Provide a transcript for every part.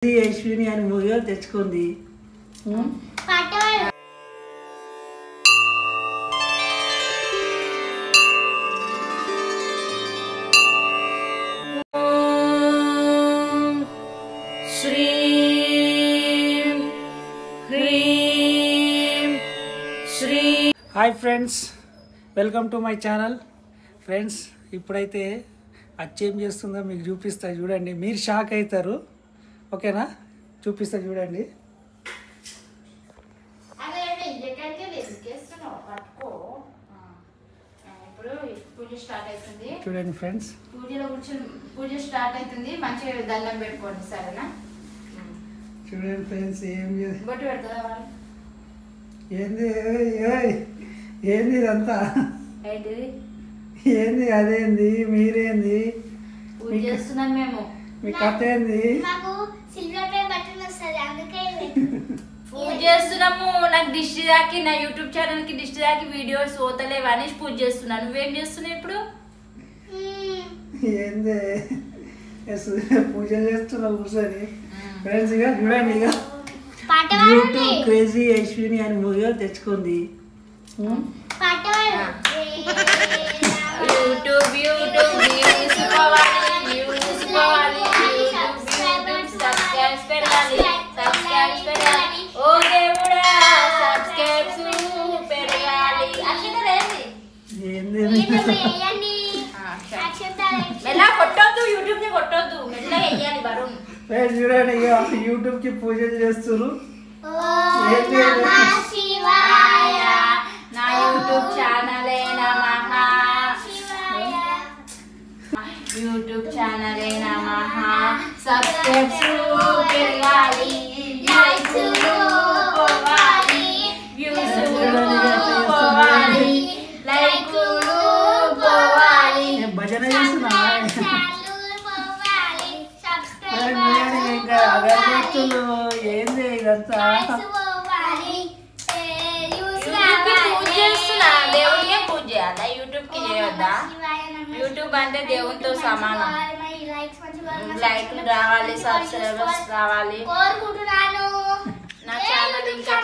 అశ్విని అని మూవీ తెచ్చుకుంది. Hi friends, welcome to my channel. Friends, ఇప్పుడైతే అచ్చేం చేస్తుందో మీకు చూపిస్తా చూడండి. మీరు షాక్ అవుతారు. ఓకేనా? చూపిస్తా చూడండి. చూడండి ఫ్రెండ్స్, పూజలో కూర్చొని పూజ స్టార్ట్ అవుతుంది. మంచిగా దండం పెట్టుకోండి, సరేనా? చూడండి ఫ్రెండ్స్, ఏం బొట్టు పెడతా వాళ్ళు. ఏంది ఏంది ఇదంతా? ఏంటిది? ఏంది? అదేంది? మీరేంది? పూజ చేస్తున్నాం మేము. మీ కథ ఏంది? పూజ చేస్తున్నాము. నాకు దిష్టి దాకి, నా యూట్యూబ్ ఛానల్ కి దిష్టి దాకి వీడియోస్ పోతలేవు అనేసి పూజ చేస్తున్నాను. నువ్వేం చేస్తున్నావు ఇప్పుడు? ఏంది? పూజ చేస్తున్నావు కూర్చొని. ఫ్రెండ్స్, ఇక చూడండి, ఇక యూట్యూబ్ క్రేజీ అశ్విని అని మూవీ తెచ్చుకుంది. యూట్యూబ్ యూట్యూబ్ వ్యూస్ పోవాలి, వ్యూస్ పోవాలి, సబ్స్క్రైబ్స్ పెరగాలి, సబ్స్క్రైబ్స్ పెరగాలి. ఓ దేవుడా, సబ్స్క్రైబ్స్ పెరగాలి. మెల్ల కొట్టొద్దు, యూట్యూబ్ ని కొట్టొద్దు, మెల్ల వెయ్యాలి వరుణ్. చూడండి, యూట్యూబ్ కి పూజలు చేస్తున్నారు. నా యూట్యూబ్ ఛానలే నమః, యూట్యూబ్ ఛానలే నమః. సబ్స్క్రైబ్స్ పెరగాలి, లైక్స్ పోవాలి, వ్యూస్ పోవాలి, లైకులు పోవాలి. భజన చేస్తున్నా. ఇంకా అగరబత్తులు ఏంది ఇదంతా? పూజ చేస్తున్నా. దేవుడికే పూజ చేయాలా? యూట్యూబ్ కి చేయొద్దా? యూట్యూబ్ అంటే దేవునితో సమానం. లైక్లు రావాలి, సబ్స్క్రైబర్స్ రావాలి, నా ఛానల్ ఇంకా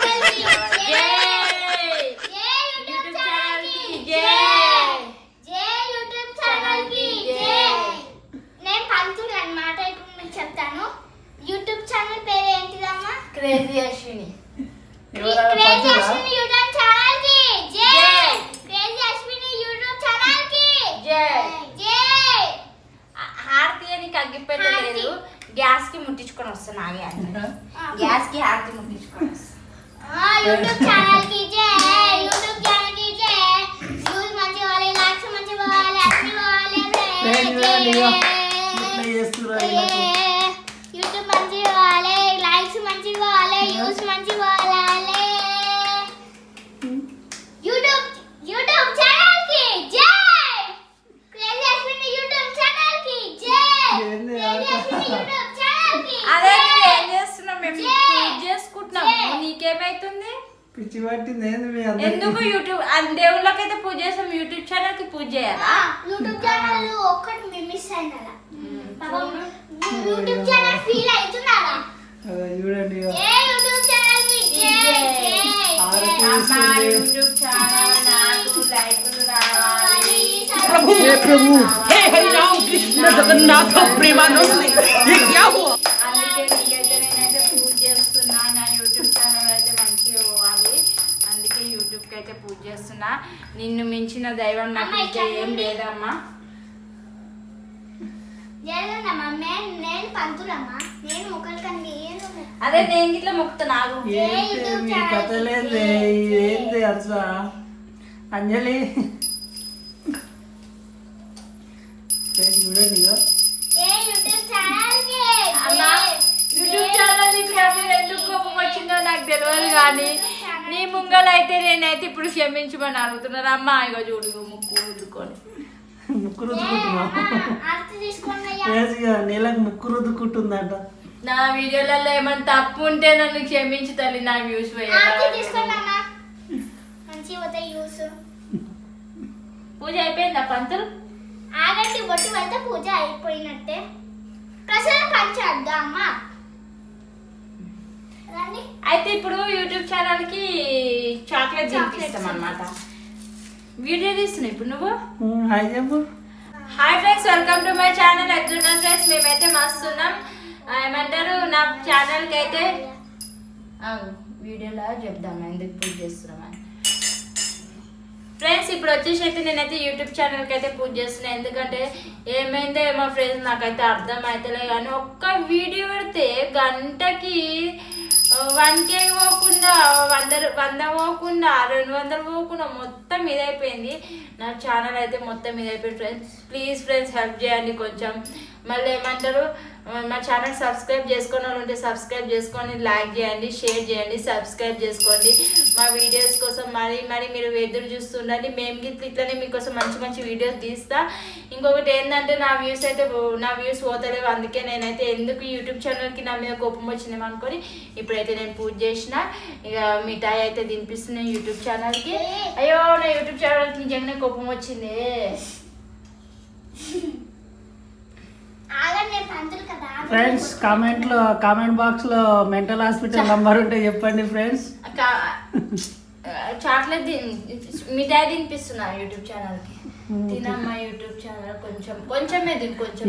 చెప్తాను. యూట్యూబ్ ఛానల్ పేరు ఏంటిదమ్మా? Crazy Ashwini. Crazy Ashwini YouTube channel కి జై. క్రేజీ అశ్విని యూట్యూబ్ ఛానల్ కి జై. జై. హారతి అని కగ్గిపెట్టలేదు, గ్యాస్ కి ముట్టించుకొని వస్తాను. గ్యాస్ కి హారతి ముట్టించుకొని వస్తాను. యూట్యూబ్ ఛానల్ కి జై. యూట్యూబ్ ఛానల్ కి జై. వ్యూస్ మంచి వాలి, లైక్స్ మంచి వాలి, అన్ని వాలి. యూట్యూబ్ మంచి వాలి, లైక్స్ మంచి వాలి, వ్యూస్ మంచి వాలి. యూట్యూబ్ ఛానల్ కి జై. క్రేజీ అశ్విని యూట్యూబ్ ఛానల్ కి జై. క్రేజీ అశ్విని యూట్యూబ్ ఛానల్ కి అదే ఏం చేస్తున్నాం మేము? పూజ చేసుకుంటున్నాము. నీకేమైతుంది? పిచ్చి పట్టింది మీ ఎందుకు? యూట్యూబ్ దేవుళ్ళకి అయితే పూజ చేస్తాం, యూట్యూబ్ ఛానల్ కి పూజ చేయాలా? యూట్యూబ్ ఛానల్ ఒక్కటి మిస్ అయినదా? యూట్యూబ్ ఛానల్ ఫీల్ అవుతున్నారా? చూడండి, యూట్యూబ్ ఛానల్ కి అమ్మా, యూట్యూబ్ ఛానల్ నాకు లైకులు రావాలి. प्रभु हे प्रभु हे हरि राम कृष्ण जगन्नाथ प्रेमानंद ये क्या हुआ? అందుకే నీకైతే నేనైతే పూజ చేస్తున్నా. నా యూట్యూబ్ ఛానల్ అయితే మంచిగా పోవాలి, అందుకే యూట్యూబ్ కి అయితే పూజ చేస్తున్నా. నిన్ను మించిన దైవం నాకు ఇంకా ఏం లేదమ్మా. నేను పంతులమ్మా, నేను మొక్కలకండి. అదే నేను ఇట్లా మొక్కుతున్నాను. మీ కథ లేదు. ఏంది అసలు? అంజలి చూడండి, యూట్యూబ్ ఛానల్ కి అమ్మా, యూట్యూబ్ ఛానల్ నీకు ఎందుకు కోపం వచ్చిందో నాకు తెలియదు, కానీ నీ ముంగలైతే నేనైతే ఇప్పుడు క్షమించమని అడుగుతున్నాను. అమ్మా, ఇగో చూడు, ముక్కు రుద్దుకొని. ముక్కు రుద్దుకుంటున్నావు? నీళ్ళకి ముక్కు రుద్దుకుంటుందంట. నా వీడియోలలో ఏమైనా తప్పు ఉంటే నన్ను క్షమించు తల్లి. నా వ్యూస్ పూజ అయిపోయిందా పంతులు? ఆగండి, బొట్టు పెడితే పూజ అయిపోయినట్టే. ప్రసాదం పంచద్దా అమ్మా? ఇప్పుడు యూట్యూబ్ ఛానల్ కి చాక్లెట్ తినిపిస్తాం అన్నమాట. వీడియో తీస్తున్నావు ఇప్పుడు నువ్వు. హాయ్ చెప్పు. Hi friends, welcome to my channel. ఎట్లున్నాం ఫ్రెండ్స్? మేమైతే మస్తున్నాం. ఏమంటారు నా ఛానల్ కి అయితే వీడియోలో చెప్దాం ఎందుకు పూజ చేస్తున్నామని. ఫ్రెండ్స్ ఇప్పుడు వచ్చేసి అయితే నేనైతే యూట్యూబ్ ఛానల్కి అయితే పూజ చేస్తున్నాను. ఎందుకంటే ఏమైందో ఏమో ఫ్రెండ్స్ నాకైతే అర్థం అవుతలే, కానీ ఒక్క వీడియో పెడితే గంటకి 1K పోకుండా 100 పోకుండా 200 పోకుండా మొత్తం ఇదైపోయింది. నా ఛానల్ అయితే మొత్తం ఇదైపోయింది ఫ్రెండ్స్. ప్లీజ్ ఫ్రెండ్స్ హెల్ప్ చేయండి కొంచెం. మళ్ళీ ఏమంటారు మా ఛానల్ సబ్స్క్రైబ్ చేసుకుని వాళ్ళు ఉంటే సబ్స్క్రైబ్ చేసుకొని లైక్ చేయండి, షేర్ చేయండి, సబ్స్క్రైబ్ చేసుకోండి. మా వీడియోస్ కోసం మరి మీరు ఎదురు చూస్తుండండి. మేము ఇట్లనే మీకోసం మంచి మంచి వీడియోస్ తీస్తా. ఇంకొకటి ఏంటంటే నా వ్యూస్ పోతలేవు. అందుకే నేనైతే ఎందుకు యూట్యూబ్ ఛానల్కి నా మీద కోపం వచ్చిందేమో అనుకొని ఇప్పుడైతే నేను పూజ చేసిన. ఇక మిఠాయి అయితే తినిపిస్తున్నాను యూట్యూబ్ ఛానల్కి. అయ్యో నా యూట్యూబ్ ఛానల్కి నిజంగానే కోపం వచ్చింది. ఫ్రెండ్స్ కామెంట్ బాక్స్ లో మెంటల్ హాస్పిటల్ నంబర్ ఉంటే చెప్పండి ఫ్రెండ్స్. చాక్లెట్ మిఠాయి తినిపిస్తున్నా యూట్యూబ్ ఛానల్ కి. తినమ్మా యూట్యూబ్ ఛానల్ కొంచెమే తిని కొంచెం.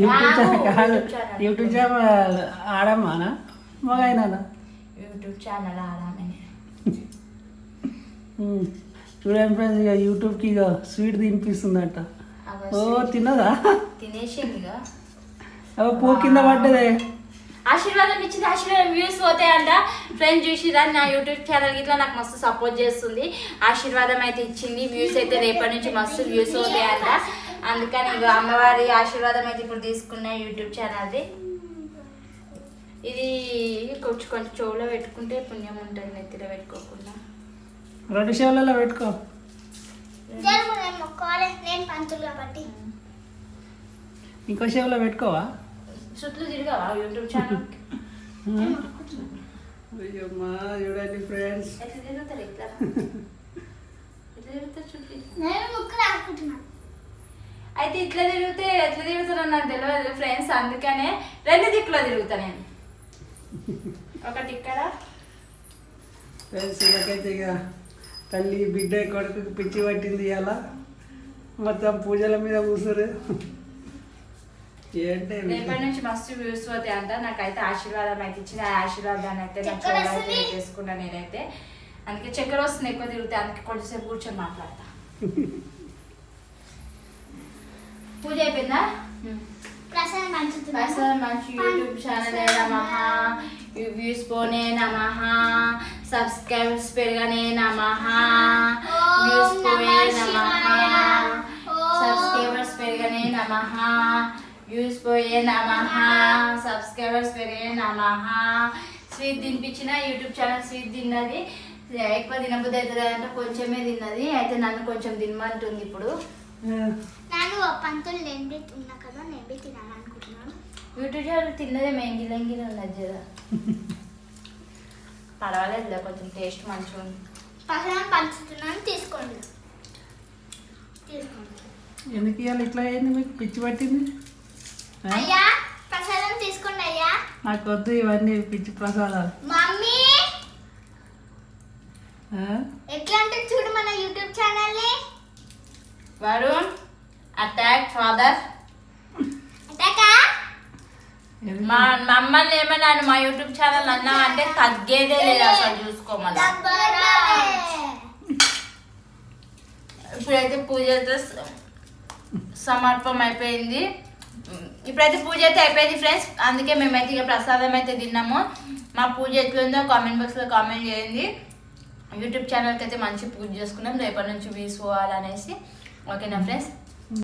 యూట్యూబ్ ఛానల్ ఆడమ్మానా మగైనా యూట్యూబ్ ఛానల్ ఆడామే. చూడండి ఫ్రెండ్స్, ఇక యూట్యూబ్కి ఇక స్వీట్ తినిపిస్తుందట. ఓ తిన్నదా? తినేసింది. పూ కింద పడ్డదే. ఆశీర్వాదం ఇచ్చింది. ఆశీర్వాదం వ్యూస్ పోతాయంట ఫ్రెండ్స్. చూసిరా నా యూట్యూబ్ ఛానల్ ఇట్లా నాకు మస్తు సపోర్ట్ చేస్తుంది. ఆశీర్వాదం అయితే ఇచ్చింది. వ్యూస్ అయితే రేపటి నుంచి మస్తు వ్యూస్ పోతాయంట. అందుకని ఇక అమ్మవారి ఆశీర్వాదం అయితే ఇప్పుడు తీసుకున్నా యూట్యూబ్ ఛానల్ది. ఇది కొంచెం చెవులో పెట్టుకుంటే పుణ్యం ఉంటుంది, నెత్తిలో పెట్టుకోకుండా. 2 చెవులలో పెట్టుకో. ఇంకో చెవులో పెట్టుకోవా? చుట్లు తిరిగావా యూట్యూబ్ ఛానల్? అయ్యమ్మా చూడండి ఫ్రెండ్స్. ఎట్లా తిరుగుతారు? ఎట్లా తిరుగుతారు చుట్టూ? అయితే ఇట్లా తిరిగితే ఎట్లా తిరుగుతారో నాకు తెలియదు ఫ్రెండ్స్. అందుకనే 2 దిక్కులో తిరుగుతా నేను. ఒకటి ఇక్కడ ఫ్రెండ్స్. ఇలాగైతే ఇక తల్లి బిడ్డ కొడుకు పిచ్చి పట్టింది. అలా మొత్తం పూజల మీద కూర్చోరు. రేపటి నుంచి మస్తు వ్యూస్ పోతాయి అంట. నాకైతే ఆశీర్వాదం అయితే ఇచ్చిన. ఆ ఆశీర్వాదాన్ని అయితే నా చోట అయితే చేసుకున్నా నేనైతే. అందుకే చక్కెర వస్తుంది ఎక్కువ తిరుగుతాయి. అందుకే కొంచెంసేపు కూర్చొని మాట్లాడతా. పూజ అయిపోయిందా? ప్రసాదం మంచి యూట్యూబ్ ఛానల్ నమః, వ్యూస్ పోనే నమః, సబ్స్క్రైబర్స్ పెరగనే నమః, వ్యూస్ పోయే నమః, సబ్స్క్రైబర్స్ పెరగనే నమః, వ్యూస్ పోయే నమః, సబ్స్క్రైబర్స్ పెరిగే నమః. స్వీట్ తినిపించిన యూట్యూబ్ ఛానల్ స్వీట్ తిన్నది. ఎక్కువ తినబుద్ధి అవుతుంది అంటే కొంచెమే తిన్నది. అయితే నన్ను కొంచెం తినమంటుంది ఇప్పుడు. యూట్యూబ్ ఛానల్ తిన్నదే మెంగిలంగిన ఉన్నది కదా. పర్వాలేదు, కొంచెం టేస్ట్ మంచిగా ఉంది. పంచుతున్నాను, తీసుకోండి. ఎందుకు ఇవాళ ఇట్లా అయింది? మీకు పిచ్చి పట్టింది? అయ్యా ప్రసాదం తీసుకోండి అయ్యా. నాకు వద్దు ఇవన్నీ పిచ్చి ప్రసాదాలు. మమ్మీ ఎట్లా అంటే చూడు మన యూట్యూబ్ ఛానల్ ని. Varun attack father. మా మమ్మల్ని ఏమన్నా మా యూట్యూబ్ ఛానల్ అన్నా అంటే తగ్గేదే లేదు అసలు. చూసుకోమన్నా ఇప్పుడైతే పూజ అయితే సమర్పం అయిపోయింది. ఇప్పుడైతే పూజ అయితే అయిపోయింది ఫ్రెండ్స్. అందుకే మేమైతే ఇక ప్రసాదం అయితే తిన్నాము. మా పూజ ఎట్లుందో కామెంట్ బాక్స్లో కామెంట్ చేయండి. యూట్యూబ్ ఛానల్కి అయితే మంచి పూజ చేసుకున్నాం. రేపటి నుంచి వ్యూస్ పోవాలనేసి. ఓకేనా ఫ్రెండ్స్?